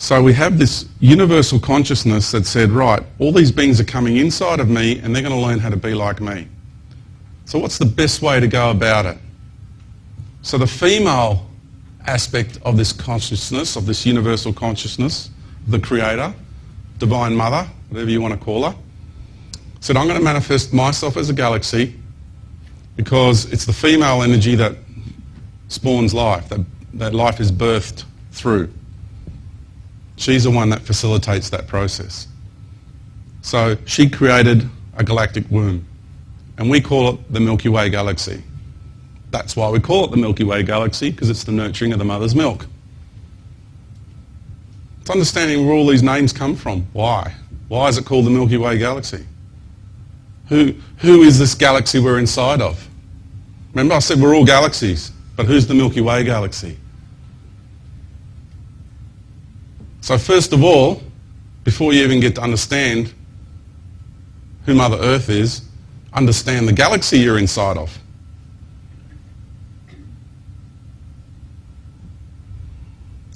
So we have this universal consciousness that said, right, all these beings are coming inside of me and they're going to learn how to be like me. So what's the best way to go about it? So the female aspect of this consciousness, of this universal consciousness, the Creator, Divine Mother, whatever you want to call her, said, I'm going to manifest myself as a galaxy because it's the female energy that spawns life, that life is birthed through. She's the one that facilitates that process. So she created a galactic womb, and we call it the Milky Way galaxy. That's why we call it the Milky Way galaxy, because it's the nurturing of the mother's milk. It's understanding where all these names come from. Why? Why is it called the Milky Way galaxy? Who is this galaxy we're inside of? Remember I said we're all galaxies, but who's the Milky Way galaxy? So first of all, before you even get to understand who Mother Earth is, understand the galaxy you're inside of.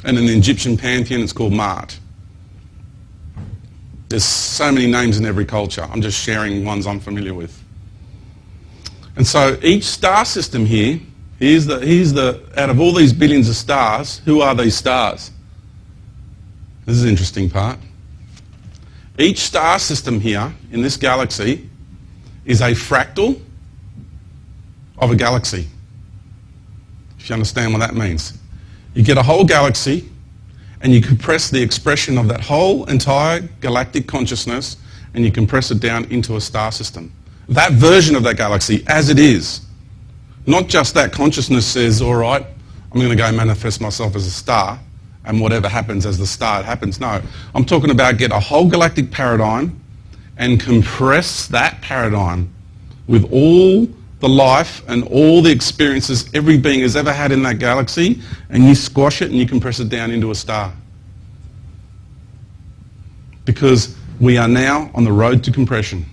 And in the Egyptian pantheon, it's called Ma'at. There's so many names in every culture. I'm just sharing ones I'm familiar with. And so each star system here, out of all these billions of stars, who are these stars? This is the interesting part. Each star system here in this galaxy is a fractal of a galaxy. If you understand what that means. You get a whole galaxy and you compress the expression of that whole entire galactic consciousness and you compress it down into a star system. That version of that galaxy as it is. Not just that consciousness says, all right, I'm going to go manifest myself as a star and whatever happens as the star, it happens. No, I'm talking about get a whole galactic paradigm and compress that paradigm with all the life and all the experiences every being has ever had in that galaxy, and you squash it and you compress it down into a star. Because we are now on the road to compression.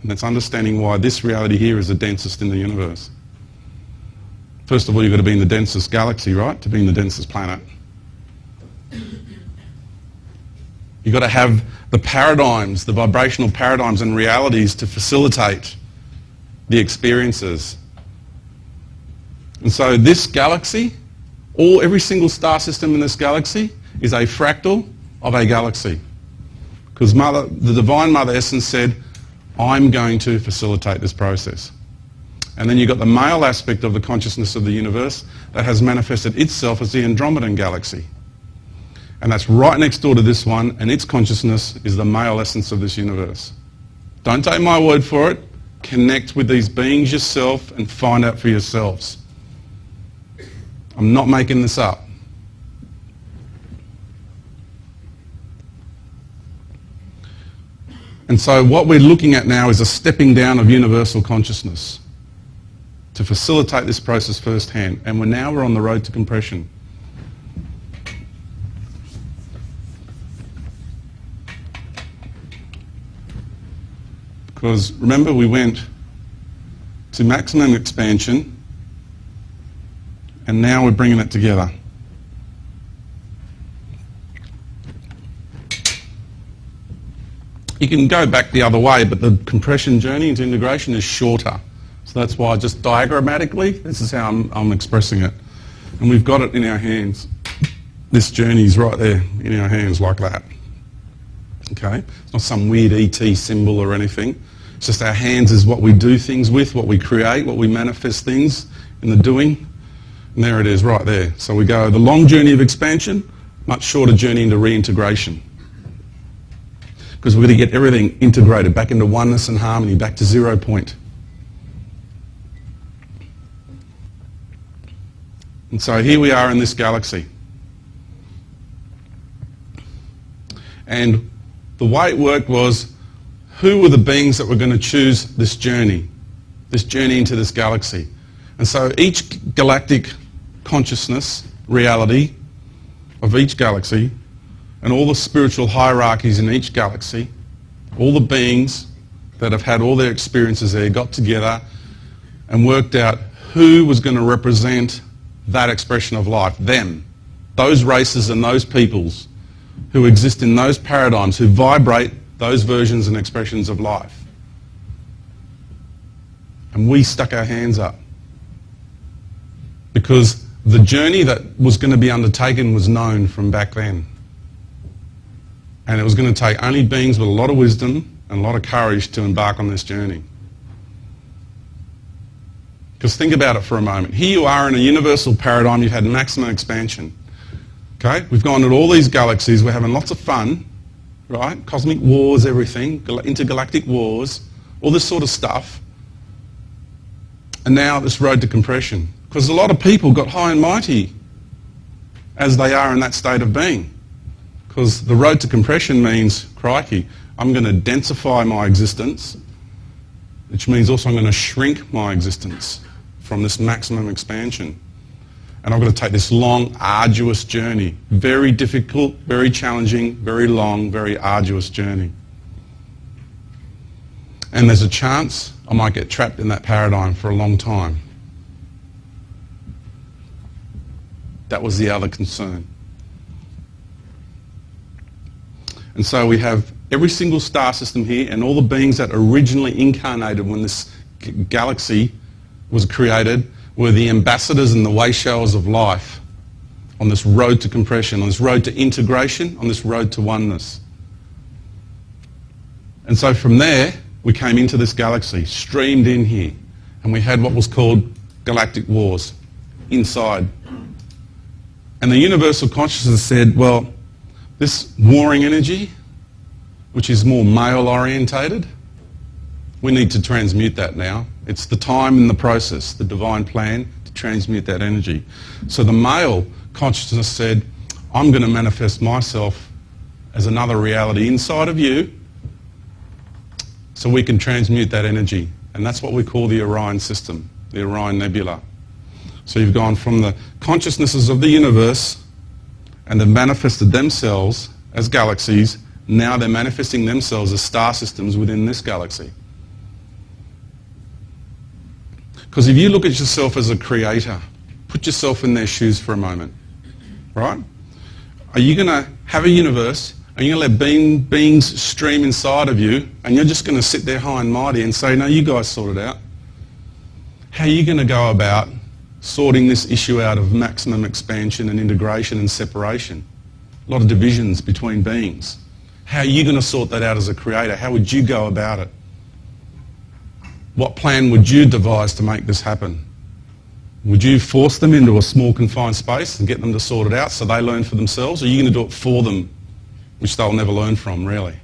And that's understanding why this reality here is the densest in the universe. First of all, you've got to be in the densest galaxy, right? To be in the densest planet. You've got to have the paradigms, the vibrational paradigms and realities to facilitate the experiences. And so this galaxy, every single star system in this galaxy is a fractal of a galaxy. Because the Divine Mother Essence said, I'm going to facilitate this process. And then you've got the male aspect of the consciousness of the universe that has manifested itself as the Andromedan galaxy. And that's right next door to this one, and its consciousness is the male essence of this universe. Don't take my word for it. Connect with these beings yourself and find out for yourselves. I'm not making this up. And so what we're looking at now is a stepping down of universal consciousness to facilitate this process firsthand. And we're on the road to compression. Because remember, we went to maximum expansion and now we're bringing it together. You can go back the other way, but the compression journey into integration is shorter. So that's why just diagrammatically, this is how I'm expressing it. And we've got it in our hands. This journey's right there in our hands like that. Okay? It's not some weird ET symbol or anything. It's just our hands is what we do things with, what we create, what we manifest things in the doing. And there it is right there. So we go the long journey of expansion, much shorter journey into reintegration. Because we're going to get everything integrated back into oneness and harmony, back to 0 point. And so here we are in this galaxy. And the way it worked was, who were the beings that were going to choose this journey into this galaxy? And so each galactic consciousness, reality of each galaxy, and all the spiritual hierarchies in each galaxy, all the beings that have had all their experiences there got together and worked out who was going to represent that expression of life, them, those races and those peoples who exist in those paradigms, who vibrate those versions and expressions of life. And we stuck our hands up because the journey that was going to be undertaken was known from back then. And it was going to take only beings with a lot of wisdom and a lot of courage to embark on this journey. Because think about it for a moment. Here you are in a universal paradigm, you've had maximum expansion. Okay? We've gone to all these galaxies, we're having lots of fun, right? Cosmic wars, everything, intergalactic wars, all this sort of stuff. And now this road to compression. Because a lot of people got high and mighty as they are in that state of being. Because the road to compression means, crikey, I'm going to densify my existence, which means also I'm going to shrink my existence from this maximum expansion. And I've got to take this long, arduous journey. Very difficult, very challenging, very long, very arduous journey. And there's a chance I might get trapped in that paradigm for a long time. That was the other concern. And so we have every single star system here and all the beings that originally incarnated when this galaxy was created were the ambassadors and the way showers of life on this road to compression, on this road to integration, on this road to oneness. And so from there, we came into this galaxy, streamed in here, and we had what was called galactic wars inside. And the universal consciousness said, well, this warring energy, which is more male orientated, we need to transmute that now. It's the time and the process, the divine plan to transmute that energy. So the male consciousness said, I'm going to manifest myself as another reality inside of you so we can transmute that energy. And that's what we call the Orion system, the Orion Nebula. So you've gone from the consciousnesses of the universe and they've manifested themselves as galaxies. Now they're manifesting themselves as star systems within this galaxy. Because if you look at yourself as a creator, put yourself in their shoes for a moment, right? Are you going to have a universe, are you going to let beings stream inside of you, and you're just going to sit there high and mighty and say, no, you guys sort it out? How are you going to go about sorting this issue out of maximum expansion and integration and separation? A lot of divisions between beings. How are you going to sort that out as a creator? How would you go about it? What plan would you devise to make this happen? Would you force them into a small confined space and get them to sort it out so they learn for themselves? Or are you going to do it for them, which they'll never learn from, really?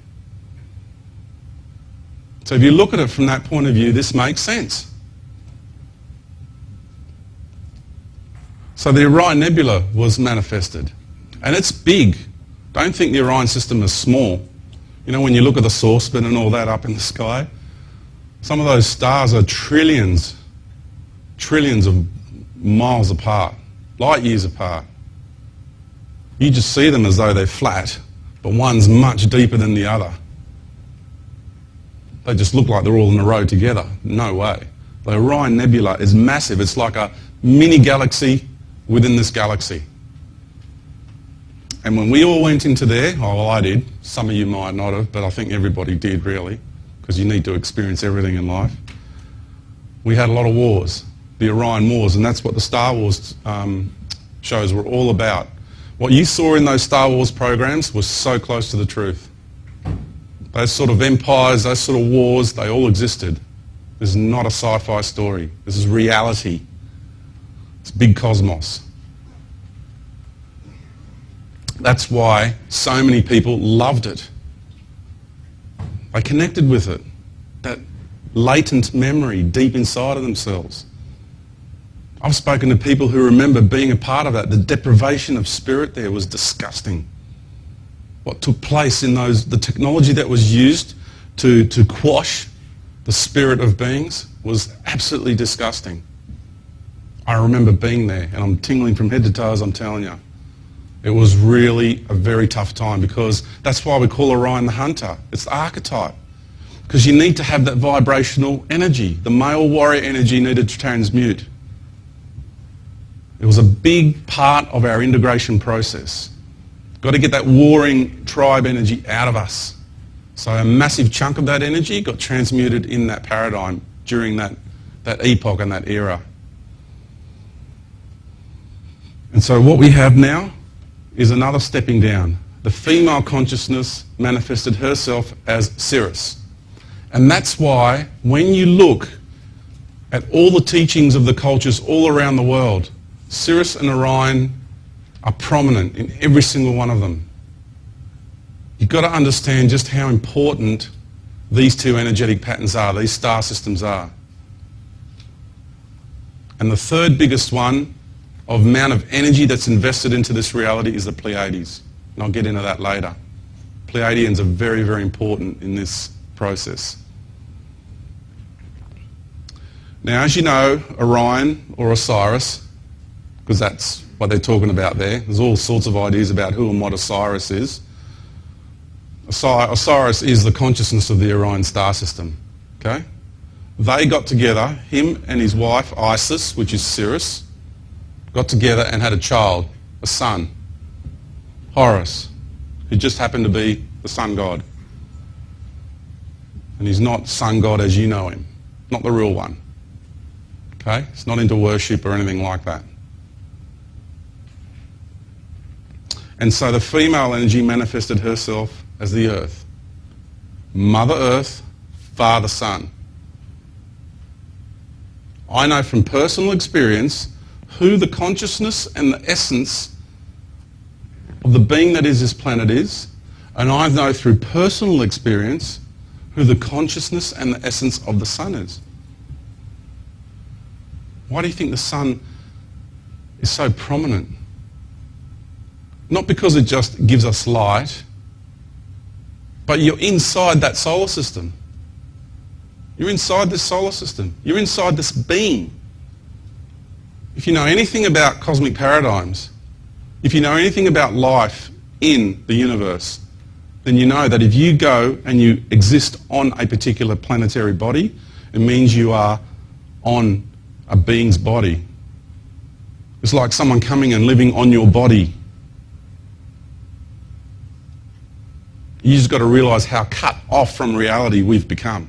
So if you look at it from that point of view, this makes sense. So the Orion Nebula was manifested. And it's big. Don't think the Orion system is small. You know, when you look at the saucepan and all that up in the sky, some of those stars are trillions of miles apart, light years apart. You just see them as though they're flat, but one's much deeper than the other. They just look like they're all in a row together. No way. The Orion Nebula is massive. It's like a mini galaxy within this galaxy. And when we all went into there, oh, well, I did. Some of you might not have, but I think everybody did, really, because you need to experience everything in life. We had a lot of wars, the Orion Wars, and that's what the Star Wars shows were all about. What you saw in those Star Wars programs was so close to the truth. Those sort of empires, those sort of wars, they all existed. This is not a sci-fi story. This is reality. It's big cosmos. That's why so many people loved it. They connected with it. That latent memory deep inside of themselves. I've spoken to people who remember being a part of that. The deprivation of spirit there was disgusting. What took place in the technology that was used to quash the spirit of beings was absolutely disgusting. I remember being there, and I'm tingling from head to toes, I'm telling you. It was really a very tough time, because that's why we call Orion the hunter. It's the archetype. Because you need to have that vibrational energy. The male warrior energy needed to transmute. It was a big part of our integration process. Got to get that warring tribe energy out of us. So a massive chunk of that energy got transmuted in that paradigm during that epoch and that era. And so what we have now is another stepping down. The female consciousness manifested herself as Cirrus. And that's why when you look at all the teachings of the cultures all around the world, Cirrus and Orion are prominent in every single one of them. You've got to understand just how important these two energetic patterns are, these star systems are. And the third biggest one of amount of energy that's invested into this reality is the Pleiades. And I'll get into that later. Pleiadians are very, very important in this process. Now, as you know, Orion or Osiris, because that's what they're talking about there. There's all sorts of ideas about who and what Osiris is. Osiris is the consciousness of the Orion star system. Okay? They got together, him and his wife Isis, which is Cirrus, got together and had a child, a son, Horus, who just happened to be the sun god. And he's not sun god as you know him, not the real one. Okay? He's not into worship or anything like that. And so the female energy manifested herself as the earth. Mother Earth, Father Sun. I know from personal experience who the consciousness and the essence of the being that is this planet is, and I know through personal experience who the consciousness and the essence of the sun is. Why do you think the sun is so prominent? Not because it just gives us light, but you're inside that solar system. You're inside this solar system. You're inside this being. If you know anything about cosmic paradigms, if you know anything about life in the universe, then you know that if you go and you exist on a particular planetary body, it means you are on a being's body. It's like someone coming and living on your body. You just got to realise how cut off from reality we've become.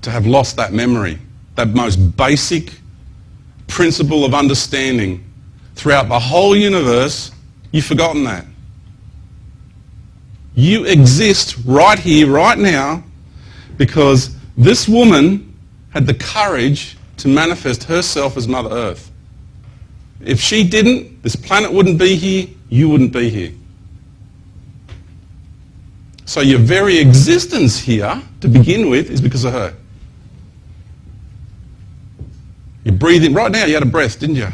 To have lost that memory, that most basic principle of understanding throughout the whole universe, you've forgotten that. You exist right here, right now, because this woman had the courage to manifest herself as Mother Earth. If she didn't, this planet wouldn't be here, you wouldn't be here. So your very existence here, to begin with, is because of her. You breathe in, right now you had a breath, didn't you?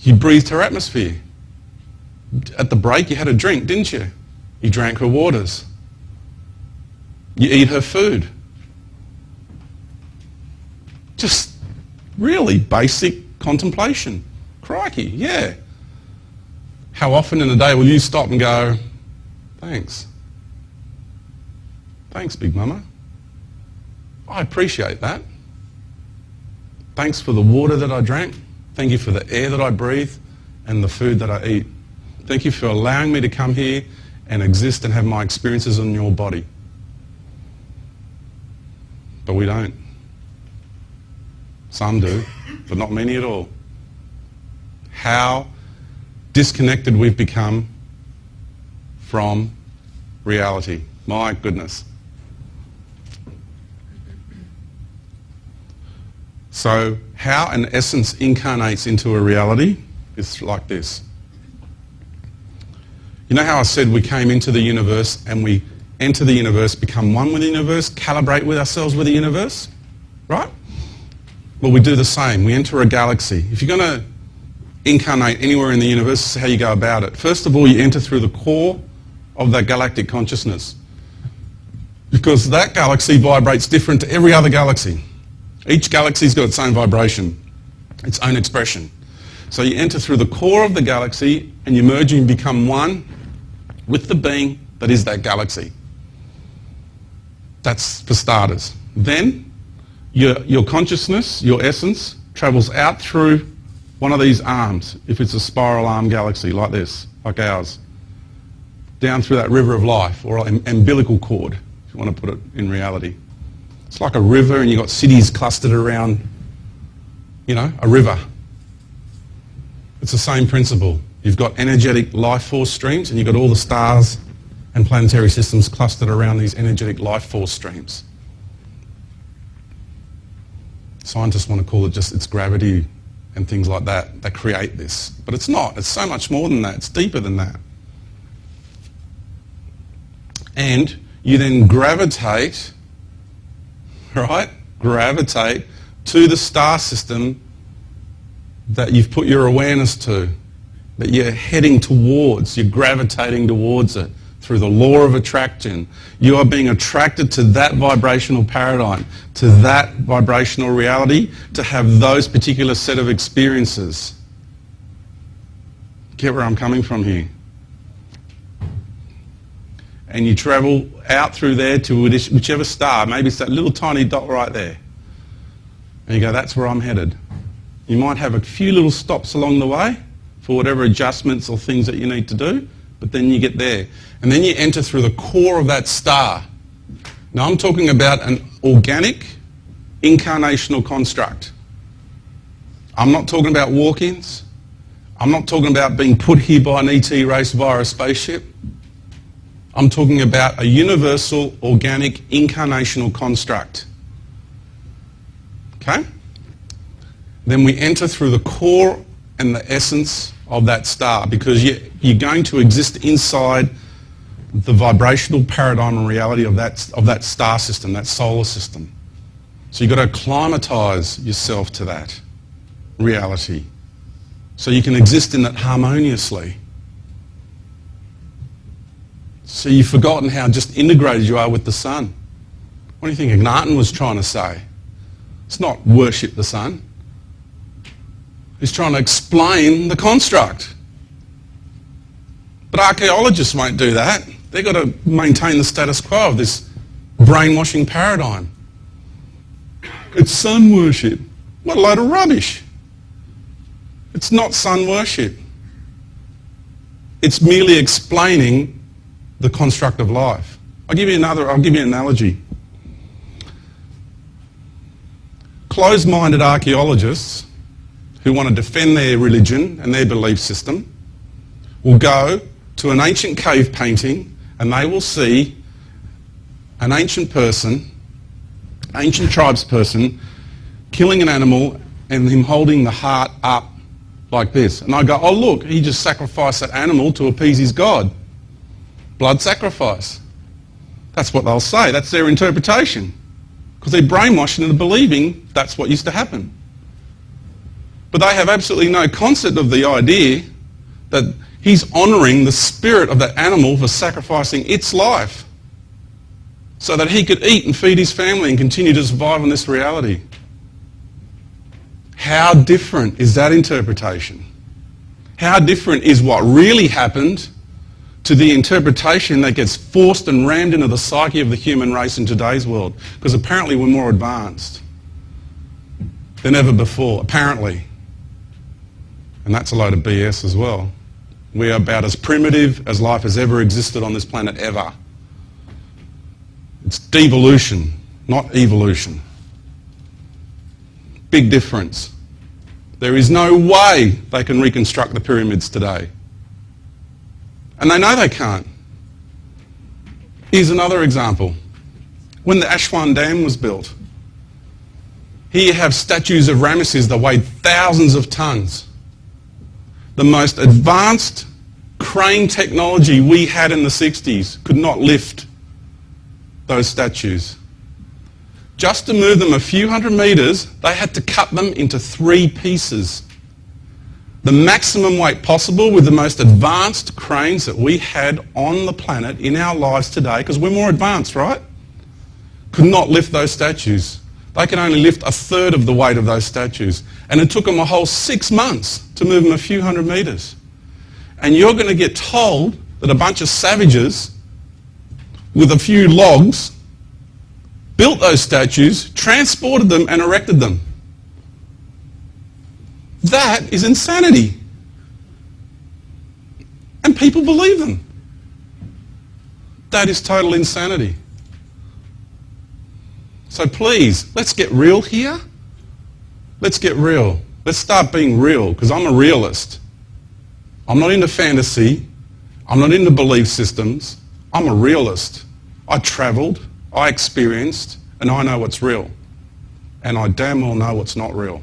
You breathed her atmosphere. At the break you had a drink, didn't you? You drank her waters. You eat her food. Just really basic contemplation. Crikey, yeah. How often in a day will you stop and go, thanks. Thanks, Big Mama. I appreciate that. Thanks for the water that I drank. Thank you for the air that I breathe and the food that I eat. Thank you for allowing me to come here and exist and have my experiences in your body. But we don't. Some do, but not many at all. How disconnected we've become from reality. My goodness. So how an essence incarnates into a reality is like this. You know how I said we came into the universe and we enter the universe, become one with the universe, calibrate with ourselves with the universe, right? Well, we do the same. We enter a galaxy. If you're going to incarnate anywhere in the universe, this is how you go about it. First of all, you enter through the core of that galactic consciousness, because that galaxy vibrates different to every other galaxy. Each galaxy's got its own vibration, its own expression. So you enter through the core of the galaxy and you merge and become one with the being that is that galaxy. That's for starters. Then your consciousness, your essence, travels out through one of these arms, if it's a spiral arm galaxy like this, like ours, down through that river of life, or an umbilical cord, if you want to put it in reality. It's like a river, and you've got cities clustered around, you know, a river. It's the same principle. You've got energetic life force streams, and you've got all the stars and planetary systems clustered around these energetic life force streams. Scientists want to call it just its gravity and things like that that create this. But it's not. It's so much more than that. It's deeper than that. And you then gravitate, right? Gravitate to the star system that you've put your awareness to, that you're heading towards, you're gravitating towards it through the law of attraction. You are being attracted to that vibrational paradigm, to that vibrational reality, to have those particular set of experiences. Get where I'm coming from here? And you travel out through there to whichever star, maybe it's that little tiny dot right there. And you go, that's where I'm headed. You might have a few little stops along the way for whatever adjustments or things that you need to do, but then you get there. And then you enter through the core of that star. Now I'm talking about an organic, incarnational construct. I'm not talking about walk-ins. I'm not talking about being put here by an ET race via a spaceship. I'm talking about a universal, organic, incarnational construct. Okay? Then we enter through the core and the essence of that star, because you're going to exist inside the vibrational paradigm and reality of that star system, that solar system. So you've got to acclimatise yourself to that reality so you can exist in that harmoniously. So you've forgotten how just integrated you are with the sun. What do you think Akhenaten was trying to say? It's not worship the sun. He's trying to explain the construct. But archaeologists won't do that. They've got to maintain the status quo of this brainwashing paradigm. It's sun worship. What a load of rubbish. It's not sun worship. It's merely explaining the construct of life. I'll give you an analogy. Closed-minded archaeologists who want to defend their religion and their belief system will go to an ancient cave painting and they will see an ancient person, ancient tribesperson, killing an animal and him holding the heart up like this. And I go, oh look, he just sacrificed that animal to appease his god. Blood sacrifice. That's what they'll say. That's their interpretation. Because they're brainwashed into believing that's what used to happen. But they have absolutely no concept of the idea that he's honouring the spirit of that animal for sacrificing its life so that he could eat and feed his family and continue to survive in this reality. How different is that interpretation? How different is what really happened to the interpretation that gets forced and rammed into the psyche of the human race in today's world? Because apparently we're more advanced than ever before, apparently. And that's a load of BS as well. We are about as primitive as life has ever existed on this planet ever. It's devolution, not evolution. Big difference. There is no way they can reconstruct the pyramids today. And they know they can't. Here's another example. When the Aswan Dam was built, here you have statues of Ramesses that weighed thousands of tons. The most advanced crane technology we had in the 60s could not lift those statues. Just to move them a few hundred metres, they had to cut them into 3 pieces. The maximum weight possible with the most advanced cranes that we had on the planet in our lives today, because we're more advanced, right? Could not lift those statues. They can only lift a third of the weight of those statues. And it took them a whole 6 months to move them a few hundred metres. And you're going to get told that a bunch of savages with a few logs built those statues, transported them and erected them. That is insanity. And people believe them. That is total insanity. So please, let's get real here. Let's get real. Let's start being real, because I'm a realist. I'm not into fantasy. I'm not into belief systems. I'm a realist. I travelled, I experienced, and I know what's real. And I damn well know what's not real.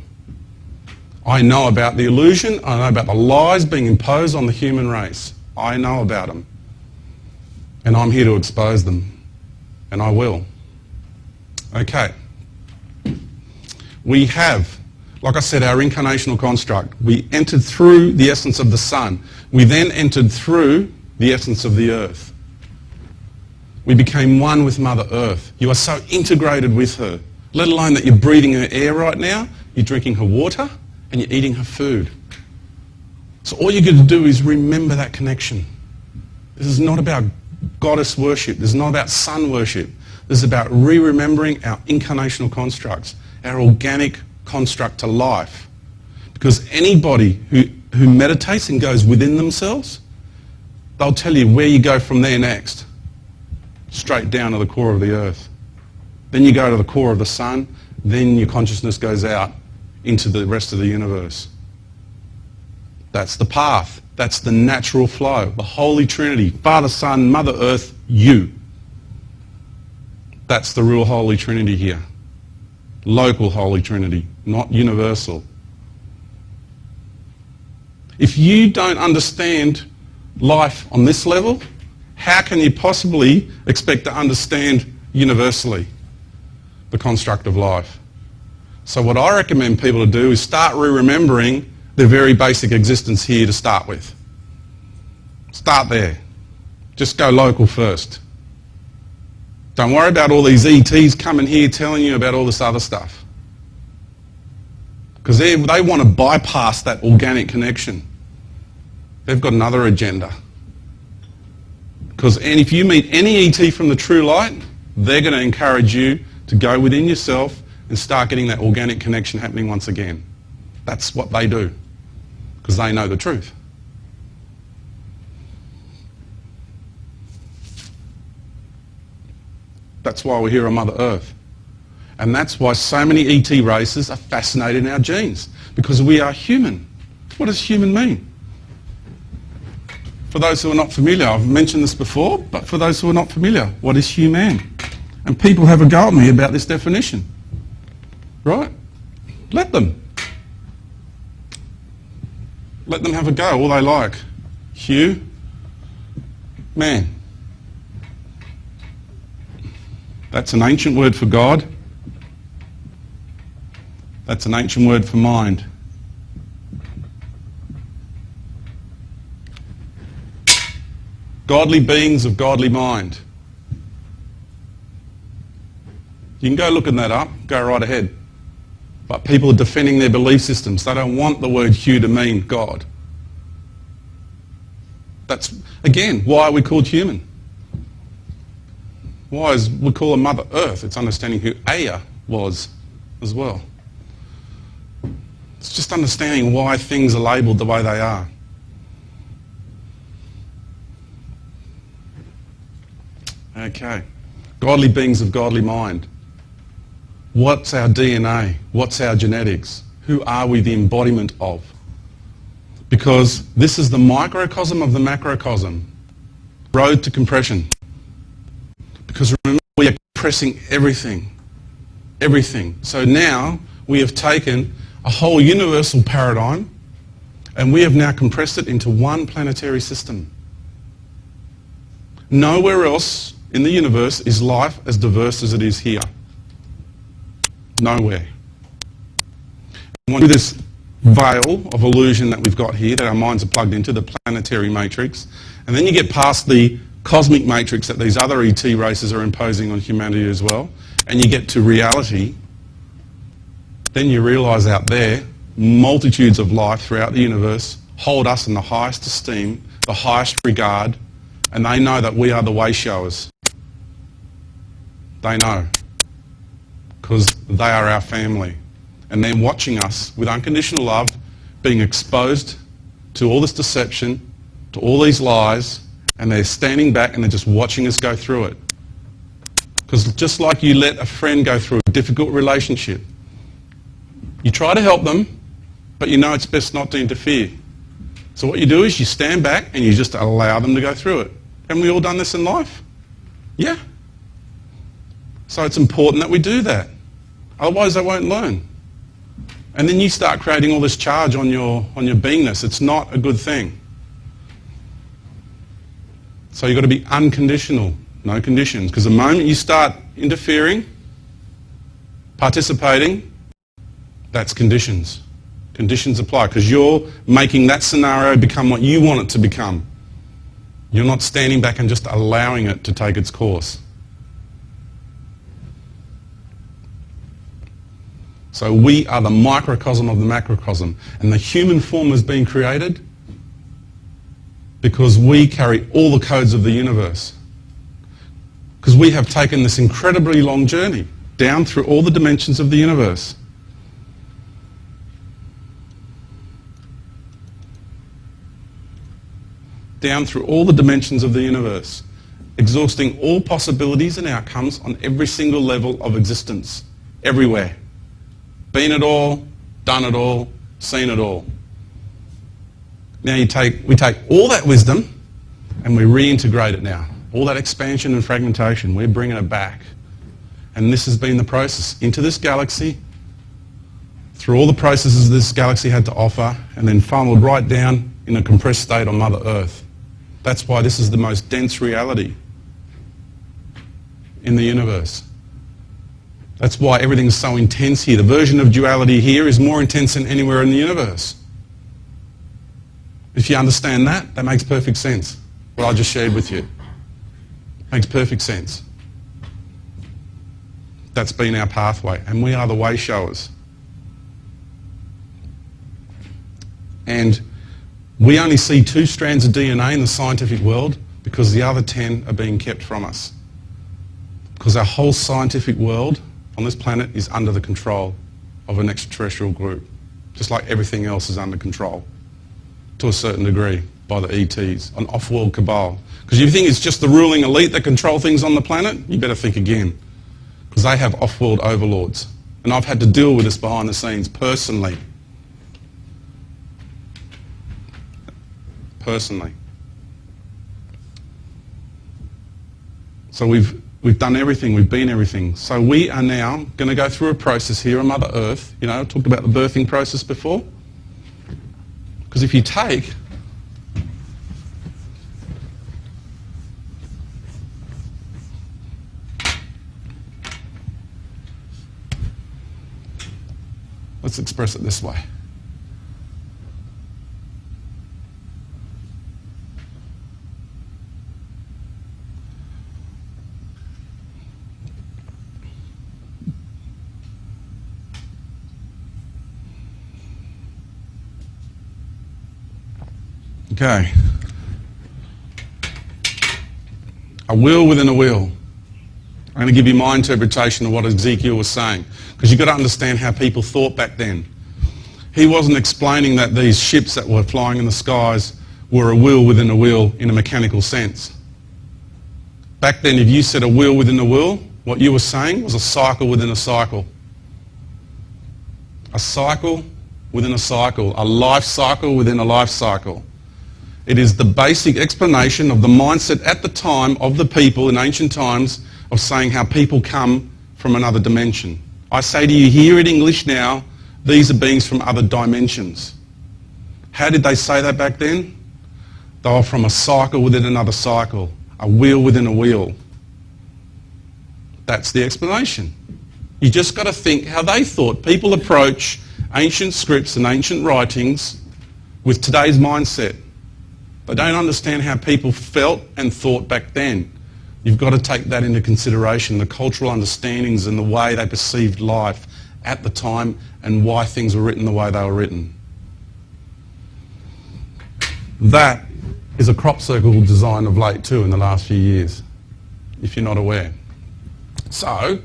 I know about the illusion. I know about the lies being imposed on the human race. I know about them. And I'm here to expose them. And I will. Okay. We have, like I said, our incarnational construct. We entered through the essence of the sun. We then entered through the essence of the earth. We became one with Mother Earth. You are so integrated with her, let alone that you're breathing her air right now, you're drinking her water, and you're eating her food. So all you're going to do is remember that connection. This is not about goddess worship. This is not about sun worship. This is about re-remembering our incarnational constructs, our organic construct to life. Because anybody who meditates and goes within themselves, they'll tell you where you go from there next. Straight down to the core of the earth. Then you go to the core of the sun, then your consciousness goes out into the rest of the universe. That's the path. That's the natural flow. The Holy Trinity, Father, Son, Mother Earth, you. That's the real Holy Trinity here. Local Holy Trinity, not universal. If you don't understand life on this level, how can you possibly expect to understand universally the construct of life? So what I recommend people to do is start re-remembering their very basic existence here to start with. Start there. Just go local first. Don't worry about all these ETs coming here telling you about all this other stuff. Because they want to bypass that organic connection. They've got another agenda. Because if you meet any ET from the true light, they're going to encourage you to go within yourself and start getting that organic connection happening once again. That's what they do. Because they know the truth. That's why we're here on Mother Earth. And that's why so many ET races are fascinated in our genes. Because we are human. What does human mean? For those who are not familiar, I've mentioned this before, but for those who are not familiar, what is human? And people have a go at me about this definition. Right? Let them. Let them have a go, all they like. Man. That's an ancient word for God. That's an ancient word for mind. Godly beings of godly mind. You can go looking that up, go right ahead. But people are defending their belief systems. They don't want the word Hugh to mean God. That's, again, why are we called human? Why is we call her Mother Earth? It's understanding who Aya was as well. It's just understanding why things are labelled the way they are. Okay. Godly beings of godly mind. What's our DNA? What's our genetics? Who are we the embodiment of? Because this is the microcosm of the macrocosm. Road to compression. Because remember, we are compressing everything. Everything. So now we have taken a whole universal paradigm and we have now compressed it into one planetary system. Nowhere else in the universe is life as diverse as it is here. Nowhere. And through this veil of illusion that we've got here, that our minds are plugged into, the planetary matrix, and then you get past the cosmic matrix that these other ET races are imposing on humanity as well, and you get to reality, then you realise out there, multitudes of life throughout the universe hold us in the highest esteem, the highest regard, and they know that we are the way showers. They know. Because they are our family. And they're watching us with unconditional love, being exposed to all this deception, to all these lies, and they're standing back and they're just watching us go through it. Because just like you let a friend go through a difficult relationship, you try to help them, but you know it's best not to interfere. So what you do is you stand back and you just allow them to go through it. Haven't we all done this in life? Yeah. So it's important that we do that. Otherwise they won't learn. And then you start creating all this charge on your beingness. It's not a good thing. So you've got to be unconditional, no conditions. Because the moment you start interfering, participating, that's conditions. Conditions apply because you're making that scenario become what you want it to become. You're not standing back and just allowing it to take its course. So we are the microcosm of the macrocosm. And the human form has been created because we carry all the codes of the universe. Because we have taken this incredibly long journey down through all the dimensions of the universe. Down through all the dimensions of the universe, exhausting all possibilities and outcomes on every single level of existence, everywhere. Been it all, done it all, seen it all. Now we take all that wisdom and we reintegrate it now. All that expansion and fragmentation, we're bringing it back. And this has been the process into this galaxy, through all the processes this galaxy had to offer, and then funneled right down in a compressed state on Mother Earth. That's why this is the most dense reality in the universe. That's why everything's so intense here. The version of duality here is more intense than anywhere in the universe. If you understand that, that makes perfect sense. What I just shared with you. Makes perfect sense. That's been our pathway, and we are the way showers. And we only see 2 strands of DNA in the scientific world because the other 10 are being kept from us. Because our whole scientific world on this planet is under the control of an extraterrestrial group, just like everything else is under control, to a certain degree, by the ETs, an off-world cabal. Because if you think it's just the ruling elite that control things on the planet, you better think again. Because they have off-world overlords. And I've had to deal with this behind the scenes personally. So we've done everything, we've been everything. So we are now going to go through a process here on Mother Earth. You know, I talked about the birthing process before. Because if you take let's express it this way. Okay. A wheel within a wheel. I'm going to give you my interpretation of what Ezekiel was saying, because you've got to understand how people thought back then. He wasn't explaining that these ships that were flying in the skies were a wheel within a wheel in a mechanical sense. Back then, if you said a wheel within a wheel, what you were saying was a cycle within a cycle. A cycle within a cycle, a life cycle within a life cycle. It is the basic explanation of the mindset at the time of the people in ancient times of saying how people come from another dimension. I say to you here in English now, these are beings from other dimensions. How did they say that back then? They were from a cycle within another cycle, a wheel within a wheel. That's the explanation. You just got to think how they thought. People approach ancient scripts and ancient writings with today's mindset. They don't understand how people felt and thought back then. You've got to take that into consideration, the cultural understandings and the way they perceived life at the time and why things were written the way they were written. That is a crop circle design of late too in the last few years, if you're not aware. So,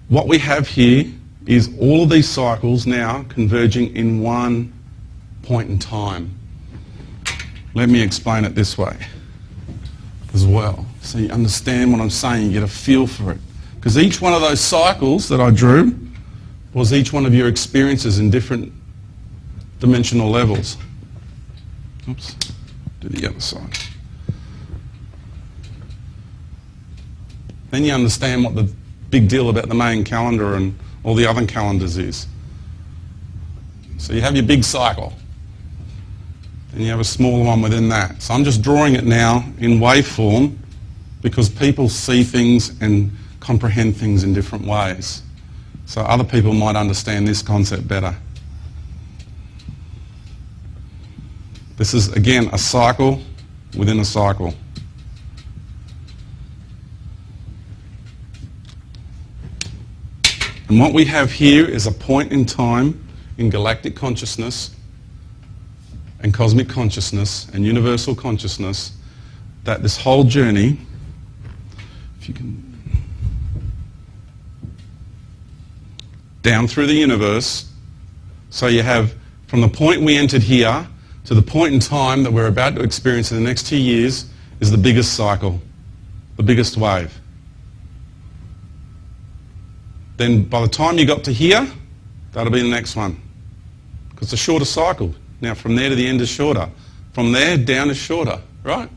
what we have here is all of these cycles now converging in one point in time. Let me explain it this way as well, so you understand what I'm saying, you get a feel for it. Because each one of those cycles that I drew was each one of your experiences in different dimensional levels. Oops, do the other side. Then you understand what the big deal about the main calendar and all the other calendars is. So you have your big cycle, and you have a smaller one within that. So I'm just drawing it now in waveform because people see things and comprehend things in different ways. So other people might understand this concept better. This is, again, a cycle within a cycle. And what we have here is a point in time in galactic consciousness and cosmic consciousness and universal consciousness that this whole journey, if you can, down through the universe, so you have from the point we entered here to the point in time that we're about to experience in the next 2 years is the biggest cycle, the biggest wave. Then by the time you got to here, that'll be the next one. Because it's a shorter cycle. Now from there to the end is shorter. From there down is shorter, right?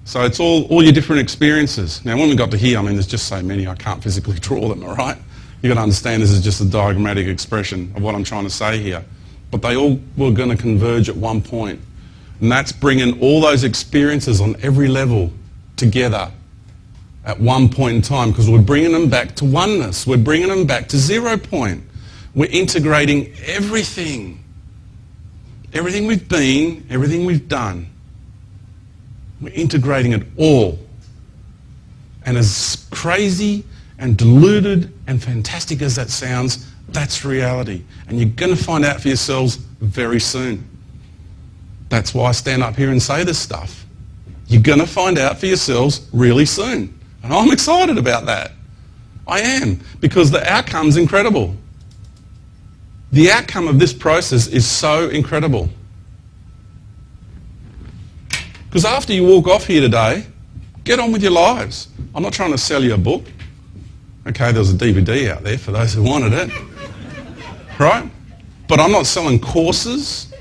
So it's all your different experiences. Now when we got to here, I mean there's just so many, I can't physically draw them, all right? You've got to understand this is just a diagrammatic expression of what I'm trying to say here. But they all were going to converge at one point. And that's bringing all those experiences on every level together at one point in time, because we're bringing them back to oneness. We're bringing them back to 0 point. We're integrating everything. Everything we've been, everything we've done. We're integrating it all. And as crazy and deluded and fantastic as that sounds, that's reality. And you're going to find out for yourselves very soon. That's why I stand up here and say this stuff. You're going to find out for yourselves really soon. And I'm excited about that. I am, because the outcome's incredible. The outcome of this process is so incredible. Because after you walk off here today, get on with your lives. I'm not trying to sell you a book. Okay, there was a DVD out there for those who wanted it. Right? But I'm not selling courses.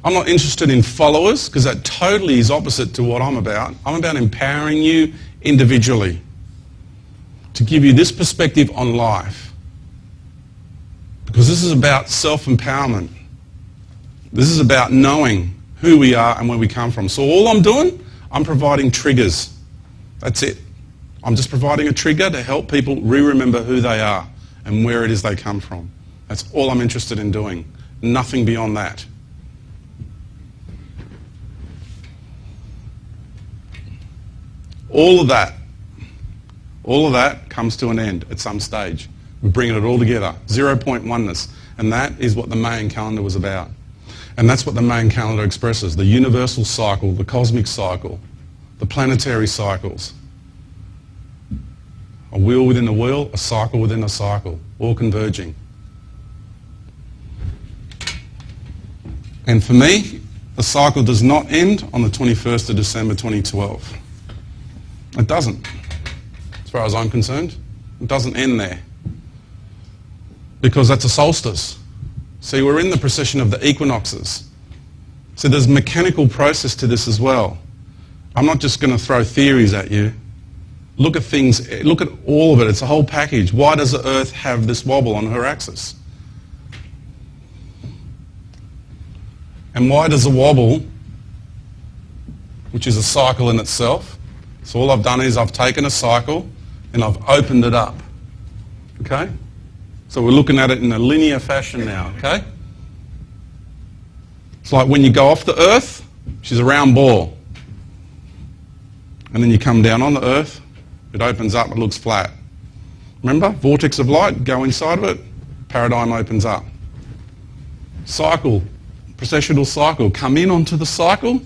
I'm not interested in followers, because that totally is opposite to what I'm about. I'm about empowering you individually to give you this perspective on life. Because this is about self-empowerment. This is about knowing who we are and where we come from. So all I'm doing, I'm providing triggers. That's it. I'm just providing a trigger to help people re-remember who they are and where it is they come from. That's all I'm interested in doing. Nothing beyond that. All of that comes to an end at some stage. We're bringing it all together. 0 point oneness. And that is what the Mayan calendar was about. And that's what the Mayan calendar expresses. The universal cycle, the cosmic cycle, the planetary cycles. A wheel within a wheel, a cycle within a cycle, all converging. And for me, the cycle does not end on the 21st of December 2012. It doesn't. As far as I'm concerned, it doesn't end there. Because that's a solstice. See, we're in the precession of the equinoxes. So there's a mechanical process to this as well. I'm not just going to throw theories at you. Look at things, look at all of it. It's a whole package. Why does the Earth have this wobble on her axis? And why does a wobble, which is a cycle in itself, so all I've done is I've taken a cycle and I've opened it up. Okay? So we're looking at it in a linear fashion now, okay? It's like when you go off the Earth, she's a round ball. And then you come down on the Earth, it opens up, it looks flat. Remember? Vortex of light, go inside of it, paradigm opens up. Cycle, precessional cycle, come in onto the cycle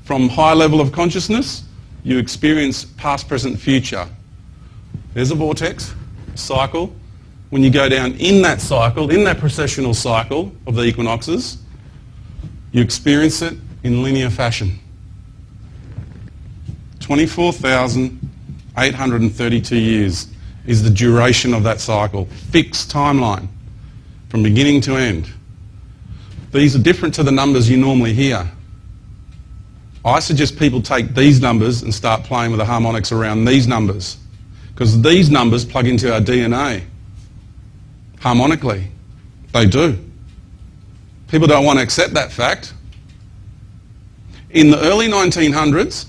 from high level of consciousness, you experience past, present, future. There's a vortex, cycle. When you go down in that cycle, in that precessional cycle of the equinoxes, You experience it in linear fashion. 24,832 years is the duration of that cycle. Fixed timeline from beginning to end. These are different to the numbers you normally hear. I suggest people take these numbers and start playing with the harmonics around these numbers, because these numbers plug into our DNA harmonically. They do. People don't want to accept that fact. In the early 1900s,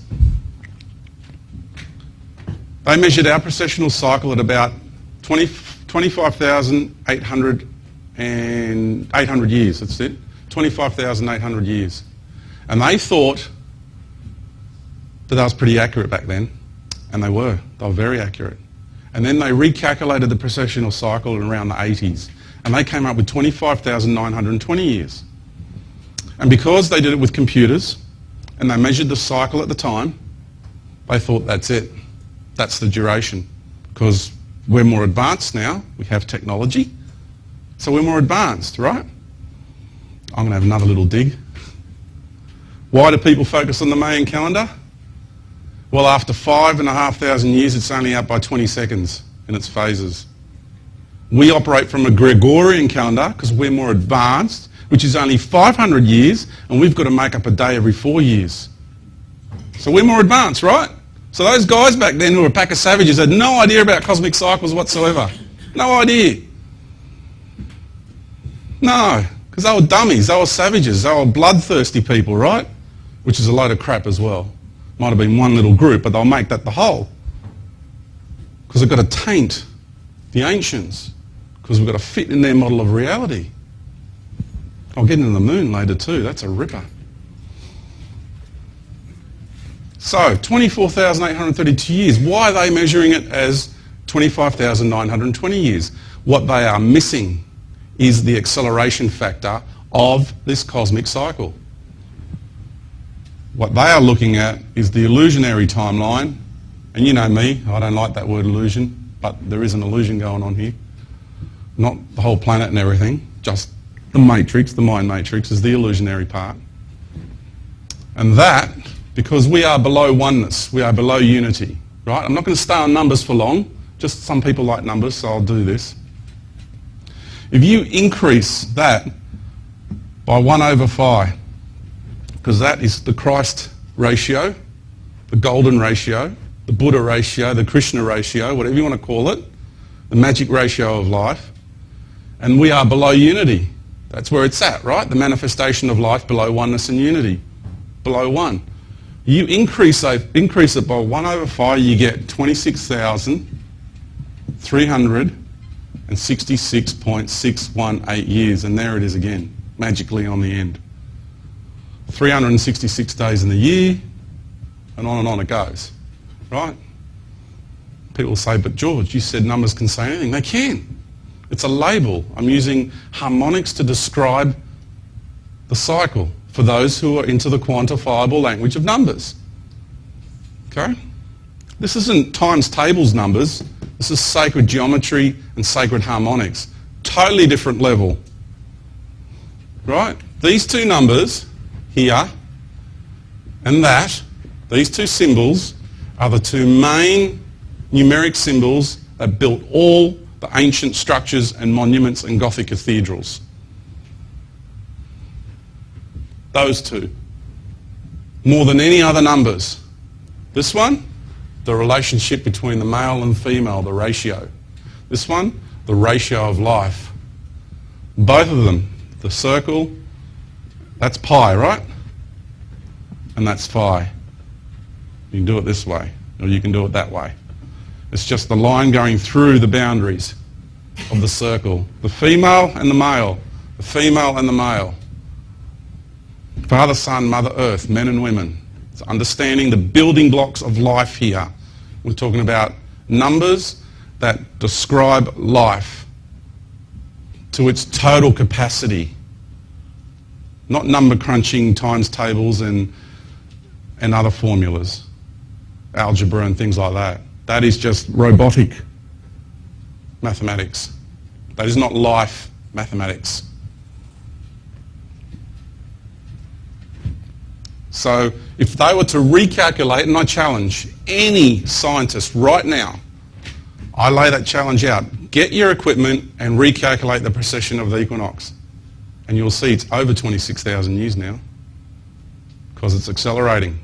they measured our precessional cycle at about 25,800 years, that's it. 25,800 years. And they thought that was pretty accurate back then. And they were very accurate. And then they recalculated the precessional cycle around the 80s. And they came up with 25,920 years. And because they did it with computers, and they measured the cycle at the time, they thought that's it. That's the duration. Because we're more advanced now. We have technology. So we're more advanced, right? I'm going to have another little dig. Why do people focus on the Mayan calendar? Well, after 5,500 years, it's only out by 20 seconds in its phases. We operate from a Gregorian calendar because we're more advanced, which is only 500 years, and we've got to make up a day every 4 years. So we're more advanced, right? So those guys back then who were a pack of savages had no idea about cosmic cycles whatsoever. No idea. No, because they were dummies, they were savages, they were bloodthirsty people, right? Which is a load of crap as well. Might have been one little group, but they'll make that the whole. Because they've got to taint the ancients, because we've got to fit in their model of reality. I'll get into the moon later too, that's a ripper. So, 24,832 years. Why are they measuring it as 25,920 years? What they are missing is the acceleration factor of this cosmic cycle. What they are looking at is the illusionary timeline. And you know me, I don't like that word illusion, but there is an illusion going on here. Not the whole planet and everything, just the matrix, the mind matrix is the illusionary part. And that, because we are below oneness, we are below unity, right? I'm not going to stay on numbers for long, just some people like numbers, so I'll do this. If you increase that by 1/5, because that is the Christ ratio, the golden ratio, the Buddha ratio, the Krishna ratio, whatever you want to call it, the magic ratio of life, and we are below unity. That's where it's at, right? The manifestation of life below oneness and unity, below one. You increase it by 1/5, you get 26,366.618 years, and there it is again, magically on the end. 366 days in the year, and on it goes, right? People say, but George, you said numbers can say anything. They can. It's a label. I'm using harmonics to describe the cycle for those who are into the quantifiable language of numbers. Okay? This isn't times tables numbers. This is sacred geometry and sacred harmonics. Totally different level. Right? These two numbers here and that, these two symbols are the two main numeric symbols that built all the ancient structures and monuments and Gothic cathedrals. Those two. More than any other numbers. This one, the relationship between the male and female, the ratio. This one, the ratio of life. Both of them, the circle, that's pi, right? And that's phi. You can do it this way, or you can do it that way. It's just the line going through the boundaries of the circle. The female and the male. The female and the male. Father, Son, Mother Earth, men and women. It's understanding the building blocks of life here. We're talking about numbers that describe life to its total capacity. Not number crunching, times tables and other formulas, algebra and things like that. That is just robotic mathematics. That is not life mathematics. So if they were to recalculate, and I challenge any scientist right now, I lay that challenge out. Get your equipment and recalculate the precession of the equinox. And you'll see it's over 26,000 years now, because it's accelerating.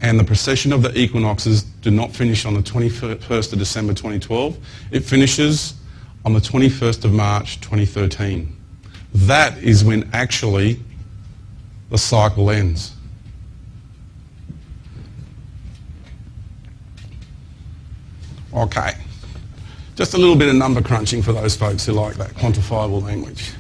And the precession of the equinoxes do not finish on the 21st of December 2012. It finishes on the 21st of March 2013. That is when actually the cycle ends. Okay, just a little bit of number crunching for those folks who like that quantifiable language.